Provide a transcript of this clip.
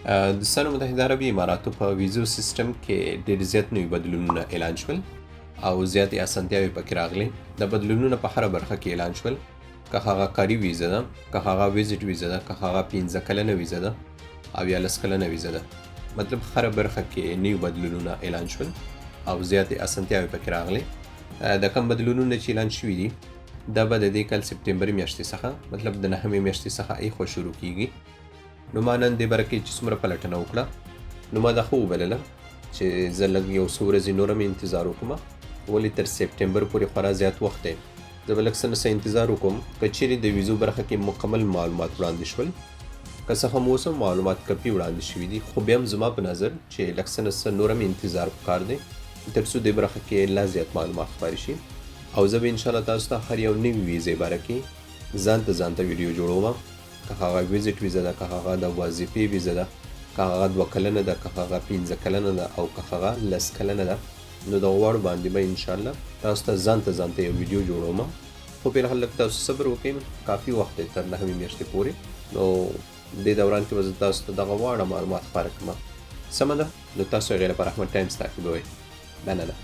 د سره متحده عربي اماراتو په ویزو سیستم کې ډېر زیات نوي بدلونونه اعلان شول او زیاتې اسانتیاوې پکې راغلې. د بدلونونه په هره برخه کې اعلان شول، که هغه کاري ویزه ده، که هغه ویزټ ویزه ده، که هغه 15 کلنه ویزه ده او یا 10 کلنه ویزه ده. مطلب هره برخه کې نوي بدلونونه اعلان شول او زیاتې اسانتیاوې پکې راغلې. د کوم بدلونونه چې اعلان شوي دي دا به د دې کال سپتمبر میاشتې څخه، مطلب د 9مې میاشتې څخه ایخوا شروع کیږي. نو ما نن دې باره کې چې څومره پلټنه وکړه، نو ما دا خو وبلله چې زه لږ یو څو ورځې نوره مې انتظار وکړم، ولې تر سپتمبر پورې خورا زیات وخت دی. زه به لږ څه نه څه انتظار وکړم. که چیرې د ویزو برخه کې مکمل معلومات وړاندې شول، که څه هم اوس هم معلومات کافي وړاندې شوي دي، خو بیا هم زما په نظر چې لږ څه نه څه نوره مې انتظار پکار دی تر څو دې برخه کې لا زیات معلومات خپاره شي. او زه به انشاءالله تاسو ته هر یو نوي ویزې باره کې ځان ته ویډیو جوړوم، که هغه ویزټ ویزه ده، که هغه د وظیفې ویزه ده، که هغه 2 کلنه ده، که هغه 15 کلنه ده او که هغه 10 کلنه ده. نو د غواړو باندې به انشاءالله تاسو ته ځان ته یو ویډیو جوړوم. خو په الحال لږ تاسو صبر وکړئ، کافي وخت دی تر 9مې میاشتې پورې. نو دې دوران کې به زه تاسو ته دغه واړه معلومات خپاره کړم. سمه ده، نو تاسو هغې لپاره احمد ټایمز تعقیبوئ. مننه.